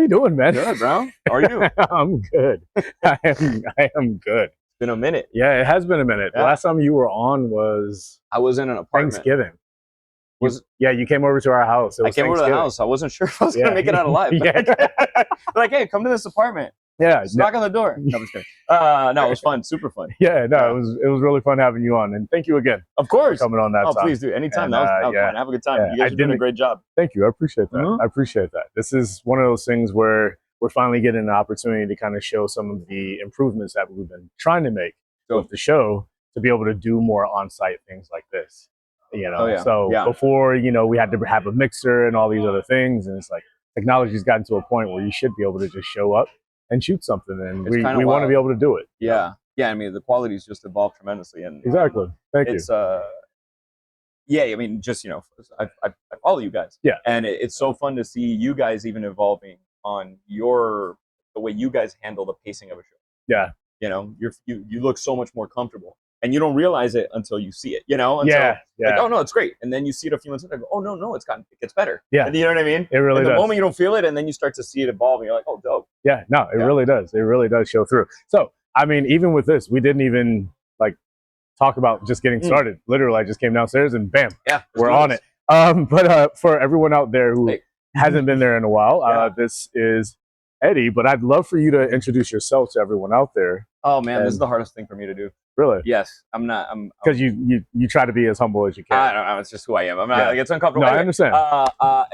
you doing, man? Good, bro. How are you? I'm good. I am good. It's been a minute. Yeah, it has been a minute. Yeah. The last time you were on was I was in an apartment. Thanksgiving. You came over to our house. I came over to the house. I wasn't sure if I was gonna make it out alive. Yeah. Like, hey, come to this apartment. Yeah. Just knock on the door. No, I'm just kidding. No, it was fun. Super fun. Yeah, no, it was really fun having you on, and thank you again. Of course. For coming on that time. Please do. Anytime. And, that was yeah. fun. Have a good time. Yeah. You guys are doing a great job. Thank you. I appreciate that. Mm-hmm. I appreciate that. This is one of those things where we're finally getting an opportunity to kind of show some of the improvements that we've been trying to make with the show to be able to do more on-site things like this. You know, before, we had to have a mixer and all these other things, and it's like technology's gotten to a point where you should be able to just show up and shoot something, and we want to be able to do it. Yeah. Yeah, I mean, the quality's just evolved tremendously. And exactly. Thank you. Yeah, I mean, just, I follow you guys. Yeah. And it's so fun to see you guys even evolving on the way you guys handle the pacing of a show. Yeah. You look so much more comfortable. And you don't realize it until you see it, Until, yeah. Like, oh, no, it's great. And then you see it a few months later, go, oh, no, it gets better. Yeah. And you know what I mean? It really does. The moment you don't feel it, and then you start to see it evolve, and you're like, oh, dope. Yeah, no, it really does. It really does show through. So, I mean, even with this, we didn't even, talk about just getting started. Literally, I just came downstairs and bam, we're on it. But for everyone out there who hasn't been there in a while, this is Eddie, but I'd love for you to introduce yourself to everyone out there. Oh, man, this is the hardest thing for me to do. Really? Yes, I'm not. Because you try to be as humble as you can. I don't know. It's just who I am. I'm not. It's uncomfortable. No, I understand.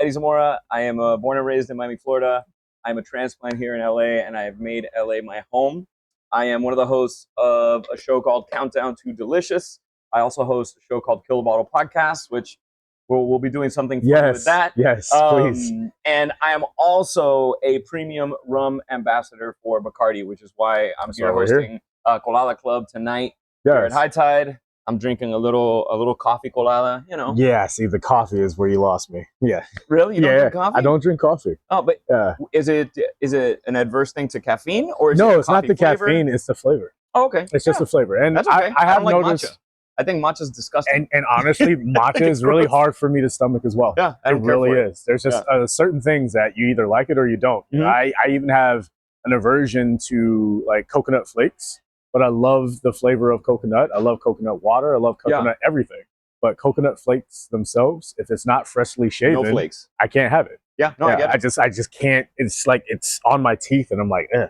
Eddie Zamora. I am born and raised in Miami, Florida. I'm a transplant here in LA, and I have made LA my home. I am one of the hosts of a show called Countdown to Delicious. I also host a show called Kill the Bottle Podcast, which we'll be doing something fun with that. Yes, please. And I am also a premium rum ambassador for Bacardi, which is why I'm here hosting Colada Club tonight. Here at High Tide. I'm drinking a little coffee colada, Yeah, see, the coffee is where you lost me. Yeah. Really? You don't drink coffee? I don't drink coffee. Oh, but is it an adverse thing to caffeine, or is it's not the caffeine, it's the flavor. Oh, okay. It's just the flavor. And that's okay. I have don't like noticed matcha. I think matcha's disgusting. And honestly, matcha is really hard for me to stomach as well. Yeah, it really is. There's just certain things that you either like it or you don't. Mm-hmm. I even have an aversion to coconut flakes. But I love the flavor of coconut. I love coconut water. I love coconut everything. But coconut flakes themselves, if it's not freshly shaven, no flakes. I can't have it. Yeah, no, I get it. I just can't. It's like it's on my teeth, and I'm like, I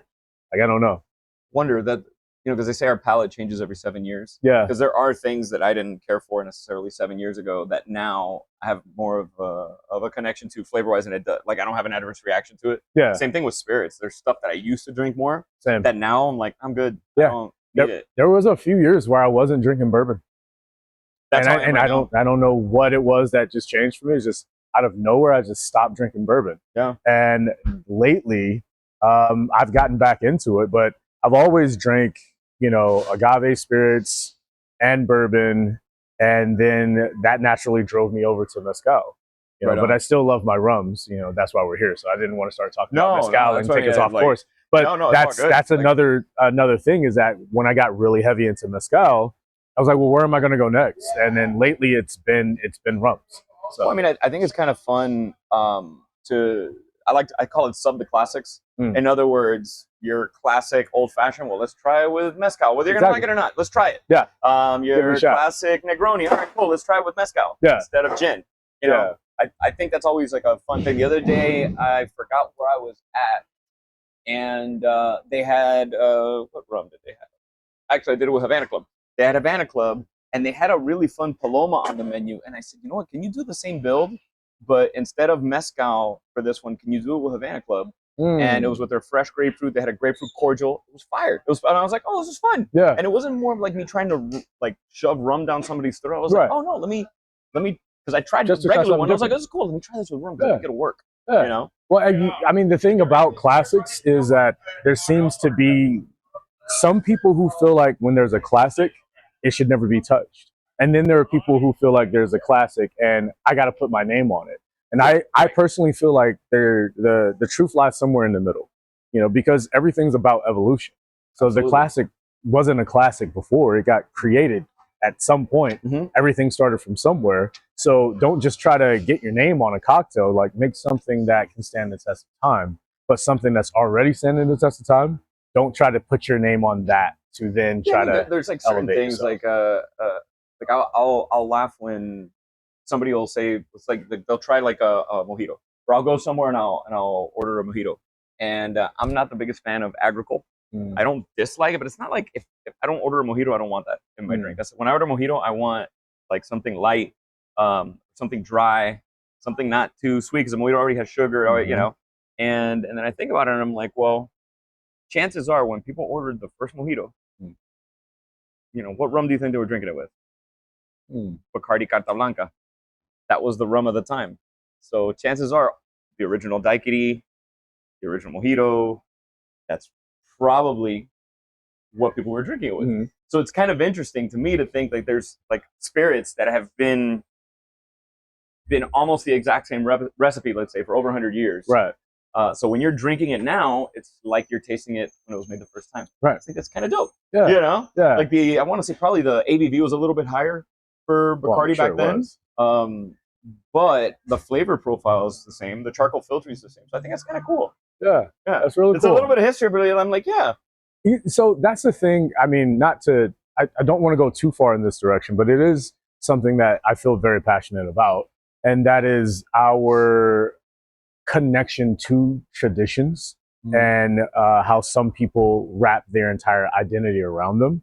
don't know. Wonder that because they say our palate changes every 7 years. Yeah. Because there are things that I didn't care for necessarily 7 years ago that now I have more of a connection to flavor-wise, and I don't have an adverse reaction to it. Yeah. Same thing with spirits. There's stuff that I used to drink more. Same. That now I'm like, I'm good. Yeah. I don't need it. There was a few years where I wasn't drinking bourbon. That's I don't know what it was that just changed for me. It's just out of nowhere, I just stopped drinking bourbon. Yeah. And lately, I've gotten back into it, but I've always drank, agave spirits and bourbon, and then that naturally drove me over to mezcal. But I still love my rums. That's why we're here. So I didn't want to start talking about mezcal and take us off course. But that's another thing is that when I got really heavy into mezcal, I was like, well, where am I going to go next? And then lately it's been rums. So well, I mean, I think it's kind of fun I call it sub the classics. In other words, your classic old fashioned. Well, let's try it with mezcal. Whether you're gonna like it or not, let's try it. Yeah. Your classic Negroni. All right, cool. Let's try it with mezcal instead of gin. You know, I think that's always like a fun thing. The other day, I forgot where I was at, and they had what rum did they have? Actually, I did it with Havana Club. They had Havana Club, and they had a really fun Paloma on the menu. And I said, you know what? Can you do the same build, but instead of mezcal for this one, can you do it with Havana Club? And it was with their fresh grapefruit. They had a grapefruit cordial. It was fire. And I was like, oh, this is fun. Yeah. And it wasn't more of like me trying to like shove rum down somebody's throat. I was like, oh no, let me, because I tried just the regular one. I was like, this is cool. Let me try this with rum because I think it'll work. Yeah. You know. Well, I mean, the thing about classics is that there seems to be some people who feel like when there's a classic, it should never be touched. And then there are people who feel like there's a classic and I got to put my name on it. And I personally feel like the truth lies somewhere in the middle, because everything's about evolution. So the classic wasn't a classic before. It got created at some point. Everything started from somewhere. So don't just try to get your name on a cocktail. Like, make something that can stand the test of time. but something that's already standing the test of time, don't try to put your name on that to then try to. There's like certain things yourself. like I'll laugh when somebody will say it's like they'll try like a mojito, or I'll go somewhere and I'll order a mojito, and I'm not the biggest fan of agricole. I don't dislike it, but it's not like if I don't order a mojito, I don't want that in my drink. That's when I order a mojito, I want like something light, something dry, something not too sweet, because the mojito already has sugar, you know. And then I think about it and I'm like, well, chances are when people ordered the first mojito, you know, what rum do you think they were drinking it with? Bacardi Carta Blanca. That was the rum of the time. So chances are the original daiquiri, the original mojito, that's probably what people were drinking it with. So it's kind of interesting to me to think like there's like spirits that have been almost the exact same recipe, let's say, for over 100 years. Right. So when you're drinking it now, it's like you're tasting it when it was made the first time. Right. I think that's kind of dope. Yeah. You know? Yeah. Like I want to say probably the ABV was a little bit higher for Bacardi back then. But the flavor profile is the same. The charcoal filtering is the same. So I think that's kind of cool. Yeah. That's really cool. It's a little bit of history, but I'm like, yeah. So that's the thing. I mean, I don't want to go too far in this direction, but it is something that I feel very passionate about. And that is our connection to traditions and how some people wrap their entire identity around them.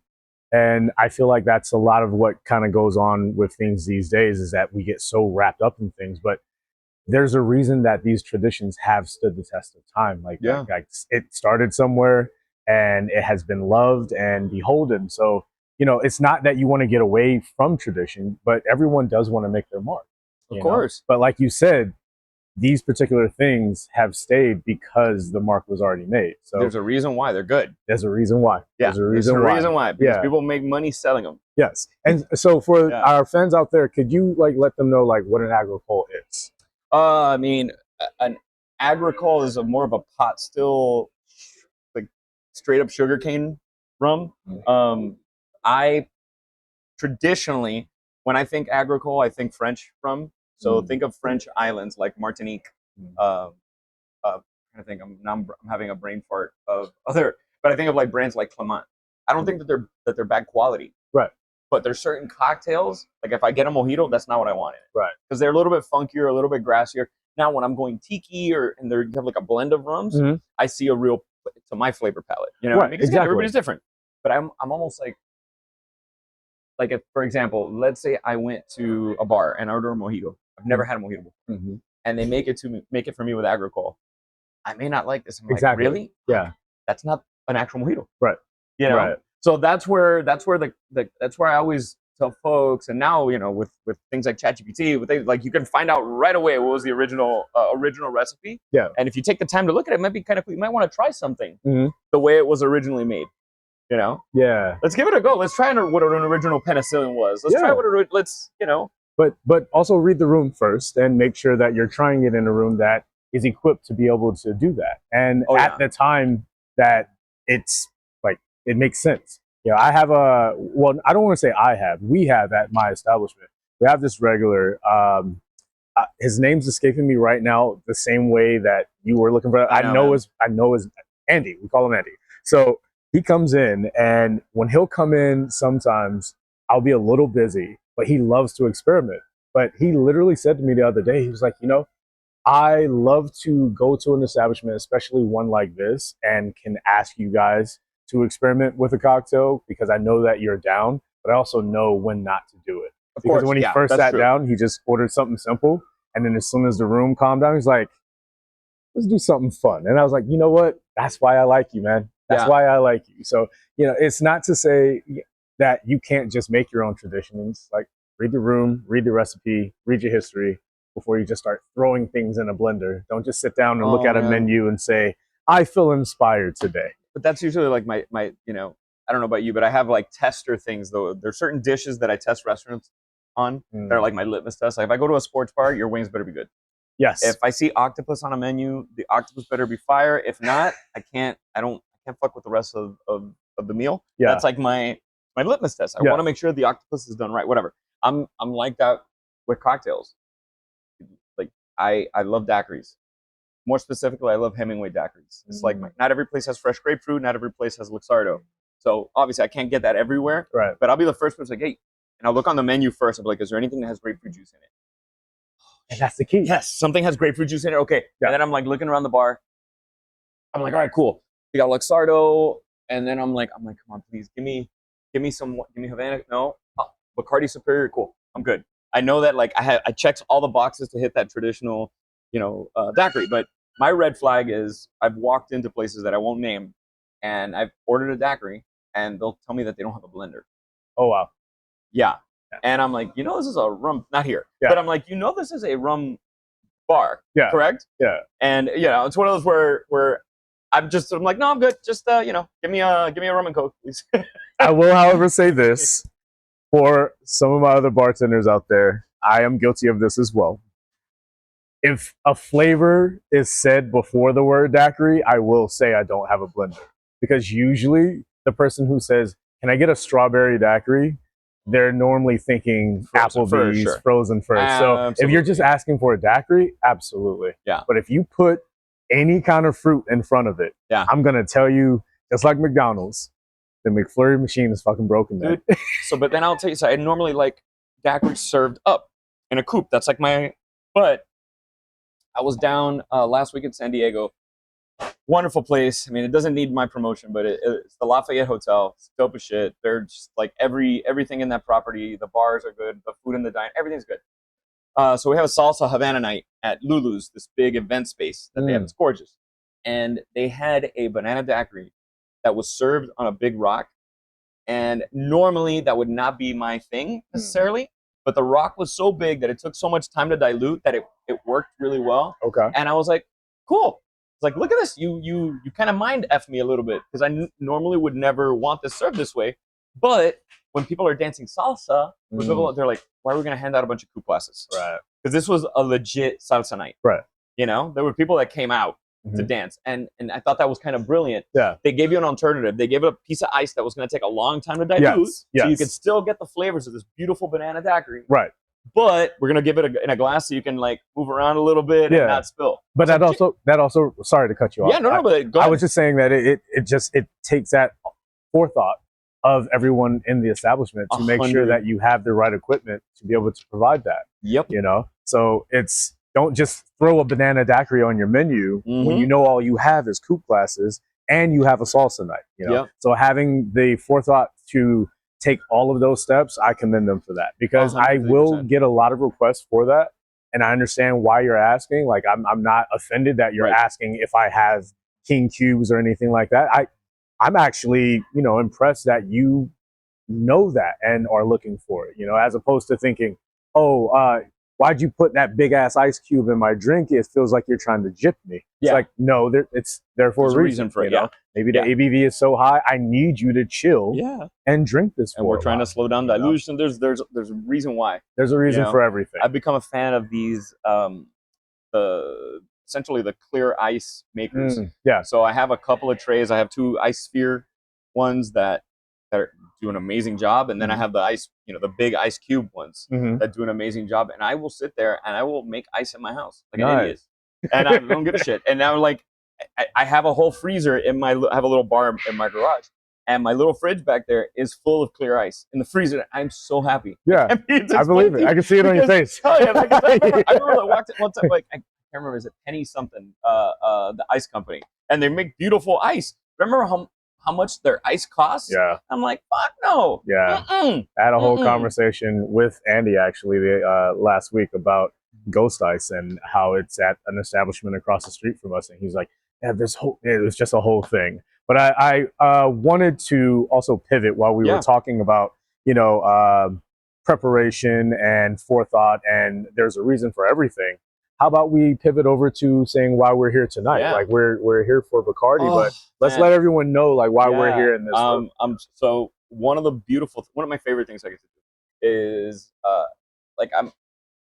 And I feel like that's a lot of what kind of goes on with things these days, is that we get so wrapped up in things. But there's a reason that these traditions have stood the test of time. Like it started somewhere and it has been loved and beholden. So, you know, it's not that you want to get away from tradition, but everyone does want to make their mark. Of course. But like you said, these particular things have stayed because the mark was already made. So there's a reason why they're good. There's a reason why. Yeah, there's a reason why. Because people make money selling them. Yes. And so for our fans out there, could you like let them know like what an agricole is? I mean, an agricole is more of a pot still, like straight up sugarcane rum. I traditionally, when I think agricole, I think French rum. So think of French islands like Martinique. I think I'm having a brain fart of other, but I think of like brands like Clement. I don't think that they're bad quality. Right. But there's certain cocktails, like if I get a mojito, that's not what I want in it. Right. Because they're a little bit funkier, a little bit grassier. Now when I'm going tiki you have like a blend of rums, I see a real to my flavor palette. You know, right, because everybody's different. But I'm almost like if, for example, let's say I went to a bar and I order a mojito. I've never had a mojito before, and they make it for me with agricole. I may not like this. I'm like, really? Yeah. That's not an actual mojito. Right. You know. Right. So that's where I always tell folks, and now you know with things like ChatGPT, like you can find out right away what was the original recipe. Yeah. And if you take the time to look at it, it might be kind of cool. You might want to try something the way it was originally made. You know. Yeah. Let's give it a go. Let's try what an original penicillin was. Let's try let's you know. But also read the room first and make sure that you're trying it in a room that is equipped to be able to do that. And at the time that it's like, it makes sense. You know, I have I don't want to say we have at my establishment, we have this regular, his name's escaping me right now, the same way that you were looking for. I know is Andy. We call him Andy. So he comes in, and when he'll come in, sometimes I'll be a little busy, but he loves to experiment. But he literally said to me the other day, he was like, you know, I love to go to an establishment, especially one like this, and can ask you guys to experiment with a cocktail because I know that you're down, but I also know when not to do it. Because when he first sat down, he just ordered something simple. And then as soon as the room calmed down, he's like, let's do something fun. And I was like, you know what? That's why I like you, man. That's why I like you. So, you know, it's not to say that you can't just make your own traditions. Like, read the room, read the recipe, read your history before you just start throwing things in a blender. Don't just sit down and look at a menu and say, I feel inspired today. But that's usually like my you know, I don't know about you, but I have like tester things though. There's certain dishes that I test restaurants on that are like my litmus test. Like if I go to a sports bar, your wings better be good. Yes. If I see octopus on a menu, the octopus better be fire. If not, I can't fuck with the rest of the meal. Yeah. That's like my litmus test. I want to make sure the octopus is done right. Whatever. I'm like that with cocktails. Like I love daiquiris. More specifically, I love Hemingway daiquiris. It's like not every place has fresh grapefruit, not every place has Luxardo. So obviously I can't get that everywhere. Right. But I'll be the first person like, hey, and I'll look on the menu first. I'll be like, is there anything that has grapefruit juice in it? And that's the key. Yes, something has grapefruit juice in it. Okay. Yeah. And then I'm like looking around the bar. I'm like, all right, cool. We got Luxardo, and then I'm like, come on, please, give me Havana. No, Bacardi Superior. Cool, I'm good. I know that like I checked all the boxes to hit that traditional, daiquiri. But my red flag is I've walked into places that I won't name, and I've ordered a daiquiri, and they'll tell me that they don't have a blender. Oh wow. Yeah. And I'm like, this is a rum, not here, but I'm like, this is a rum bar, correct? Yeah. And it's one of those where I'm like, no, I'm good. Just give me a rum and coke, please. I will, however, say this for some of my other bartenders out there. I am guilty of this as well. If a flavor is said before the word daiquiri, I will say I don't have a blender, because usually the person who says, "Can I get a strawberry daiquiri?" they're normally thinking Applebee's frozen first. So absolutely. If you're just asking for a daiquiri, absolutely. Yeah. But if you put any kind of fruit in front of it, I'm gonna tell you, just like McDonald's, the McFlurry machine is fucking broken, man. Dude. But then I'll tell you, so I normally like daiquiris served up in a coupe. That's like but I was down last week in San Diego. Wonderful place. I mean, it doesn't need my promotion, but it's the Lafayette Hotel. It's dope as shit. They're just like everything in that property. The bars are good. The food in the dine, everything's good. So we have a salsa Havana night at Lulu's, this big event space that they have. It's gorgeous. And they had a banana daiquiri that was served on a big rock. And normally that would not be my thing necessarily, but the rock was so big that it took so much time to dilute that it worked really well. Okay. And I was like, cool. It's like, look at this. You kind of mind F me a little bit, because I normally would never want this served this way. But when people are dancing salsa, they're like, why are we going to hand out a bunch of coupe-glasses? Right. Because this was a legit salsa night. Right. There were people that came out to dance. And I thought that was kind of brilliant. Yeah. They gave you an alternative. They gave it a piece of ice that was going to take a long time to dilute. Yes. So you could still get the flavors of this beautiful banana daiquiri. Right. But we're gonna give it in a glass so you can like move around a little bit and not spill. But that also sorry to cut you off. Yeah, no, but go ahead. I was just saying that it takes that forethought of everyone in the establishment to make sure that you have the right equipment to be able to provide that. Yep. So don't just throw a banana daiquiri on your menu when you know all you have is coupe glasses and you have a salsa night. Yep. So having the forethought to take all of those steps, I commend them for that, because 100%. I will get a lot of requests for that, and I understand why you're asking. Like, I'm not offended that you're asking if I have king cubes or anything like that. I'm actually impressed that you know that and are looking for it, as opposed to thinking, why'd you put that big ass ice cube in my drink? It feels like you're trying to gyp me. It's like, no, it's there for a reason for it. Maybe the ABV is so high, I need you to chill and drink this. And we're trying to slow down dilution. There's a reason why. There's a reason for everything. I've become a fan of these essentially the clear ice makers. So I have a couple of trays. I have 2 ice sphere ones that do an amazing job, and then I have the ice, the big ice cube ones that do an amazing job. And I will sit there and I will make ice in my house like an idiot, and I don't give a shit. And now, like, I have a whole freezer I have a little bar in my garage, and my little fridge back there is full of clear ice in the freezer. I'm so happy. Yeah, I believe it. I can see it on your face. Oh yeah, I remember I walked in one time, like, I can't remember, is it Penny something, the ice company, and they make beautiful ice. Remember how much their ice costs? Yeah. I'm like, fuck no. Yeah. I had a whole conversation with Andy actually last week about Ghost Ice and how it's at an establishment across the street from us, and he's like, it was just a whole thing. But I wanted to also pivot while we were talking about preparation and forethought, and there's a reason for everything. How about we pivot over to saying why we're here tonight? Like, we're here for Bacardi, but let's let everyone know like why we're here in this room. So one of my favorite things I get to do is like, I'm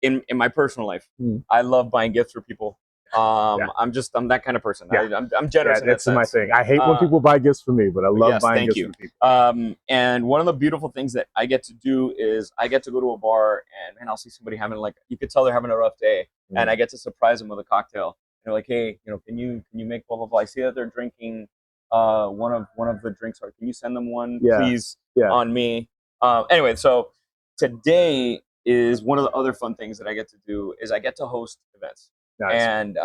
in my personal life, I love buying gifts for people. I'm that kind of person. I'm generous. That's my thing. I hate when people buy gifts for me, but I love buying gifts for people. And one of the beautiful things that I get to do is I get to go to a bar, and man, I'll see somebody having, like, you could tell they're having a rough day, and I get to surprise them with a cocktail. they're like, hey, can you make blah blah blah. I see that they're drinking one of the drinks. Or can you send them one, please, on me? Anyway, so today is one of the other fun things that I get to do is I get to host events. Nice. And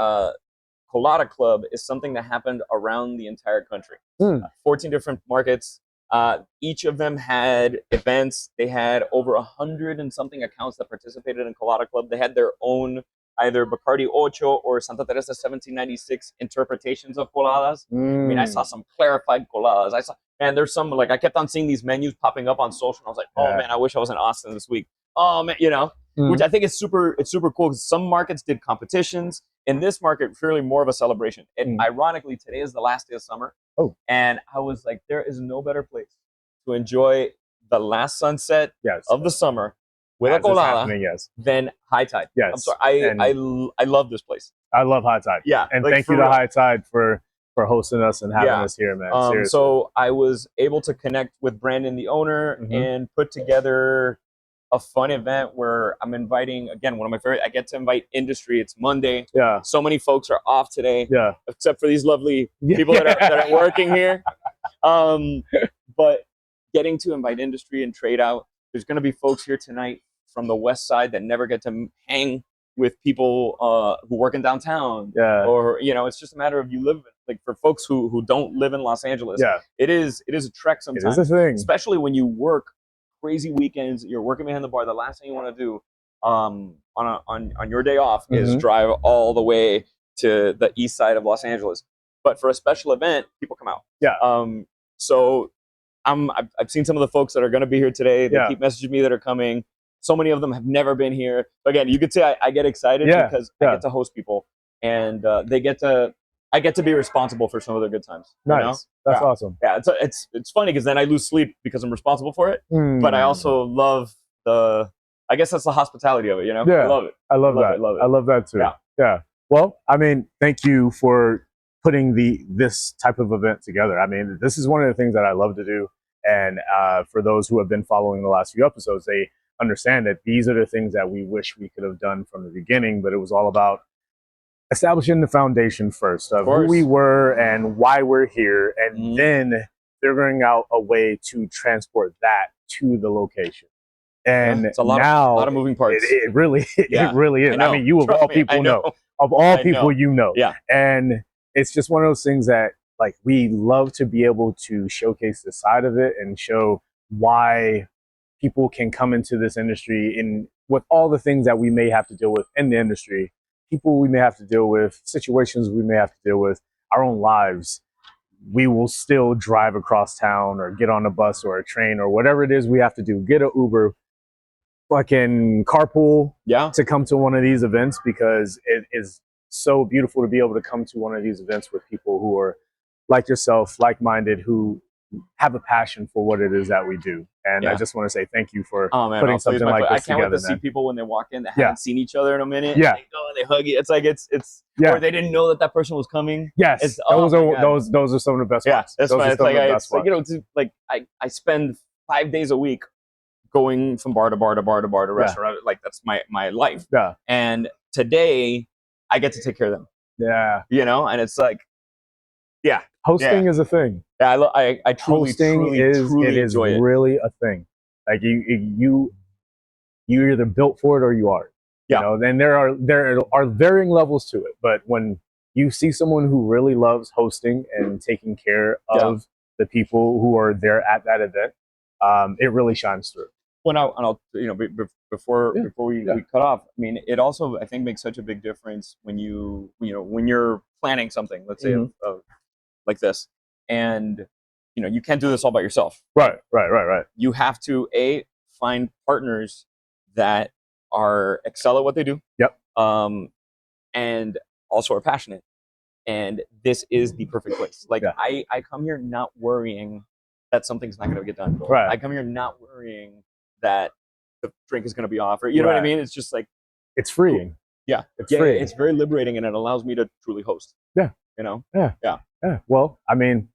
Colada Club is something that happened around the entire country. 14 different markets. Each of them had events. They had over 100 and something accounts that participated in Colada Club. They had their own either Bacardi Ocho or Santa Teresa 1796 interpretations of coladas. I mean, I saw some clarified coladas. And there's some, like, I kept on seeing these menus popping up on social. And I was like, oh man, I wish I was in Austin this week. Oh man, which I think is super cool because some markets did competitions. In this market, fairly more of a celebration. And ironically, today is the last day of summer. Oh. And I was like, there is no better place to enjoy the last sunset of the summer with a colada than High Tide. Yes. I'm sorry, I love this place. I love High Tide. Yeah. And like, thank you to High Tide for hosting us and having us here, man. Seriously. So I was able to connect with Brandon, the owner, and put together a fun event where I'm inviting, again, one of my favorite, I get to invite industry. It's Monday. Yeah. So many folks are off today. Yeah. Except for these lovely people that are working here. But getting to invite industry and trade out. There's going to be folks here tonight from the West Side that never get to hang with people who work in downtown. Yeah. Or, it's just a matter of you live, like for folks who don't live in Los Angeles. Yeah. It is a trek sometimes. It is a thing. Especially when you work crazy weekends, you're working behind the bar. The last thing you want to do on your day off is drive all the way to the east side of Los Angeles. But for a special event, people come out. Yeah. So I've seen some of the folks that are going to be here today. They keep messaging me that are coming. So many of them have never been here. Again, you could say I get excited because I get to host people, and I get to be responsible for some of their good times. Nice. That's awesome. Yeah, it's funny because then I lose sleep because I'm responsible for it. But I also love I guess that's the hospitality of it, Yeah. I love it. I love that. I love that too. Yeah. Well, I mean, thank you for putting this type of event together. I mean, this is one of the things that I love to do. And for those who have been following the last few episodes, they understand that these are the things that we wish we could have done from the beginning, but it was all about establishing the foundation first of who we were and why we're here, and then figuring out a way to transport that to the location. And it's a lot of moving parts. It really is. I mean, you of all people know. Of all people, Yeah. And it's just one of those things that, like, we love to be able to showcase the side of it and show why people can come into this industry in with all the things that we may have to deal with in the industry, people we may have to deal with, situations we may have to deal with, our own lives. We will still drive across town or get on a bus or a train or whatever it is we have to do, get an Uber, fucking carpool to come to one of these events, because it is so beautiful to be able to come to one of these events with people who are like yourself, like-minded, who have a passion for what it is that we do. And I just want to say thank you for putting something like this together. I can't wait to see people when they walk in that haven't seen each other in a minute. Yeah. They go and they hug you. It's like it's or they didn't know that person was coming. Yes. Those are some of the best ones. That's why it's like I spend 5 days a week going from bar to bar to bar to bar to restaurant. Like, that's my life. Yeah. And today I get to take care of them. Yeah. And it's like, hosting is a thing. Yeah, I truly enjoy it. Is really a thing. Like, you're either built for it or you aren't. Yeah. Then there are varying levels to it. But when you see someone who really loves hosting and taking care of the people who are there at that event, it really shines through. Well, before we cut off, I mean, it also, I think, makes such a big difference when when you're planning something, let's say like this, and you can't do this all by yourself. Right. You have to find partners that excel at what they do. Yep. And also are passionate. And this is the perfect place. Like, I come here not worrying that something's not going to get done. Right. I come here not worrying that the drink is going to be offered. You know what I mean? It's just like, it's freeing. Cool. Yeah. It's freeing. It's very liberating, and it allows me to truly host. Yeah. Yeah. Well, I mean,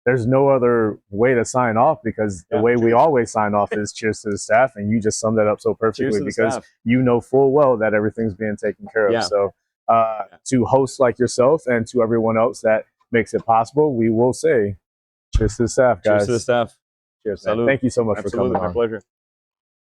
there's no other way to sign off, because the way we always sign off is cheers to the staff, and you just summed that up so perfectly, because you know full well that everything's being taken care of. So to hosts like yourself and to everyone else that makes it possible. We will say cheers to the staff, guys. Cheers to the staff. Cheers, man. Thank you so much for coming on. My pleasure.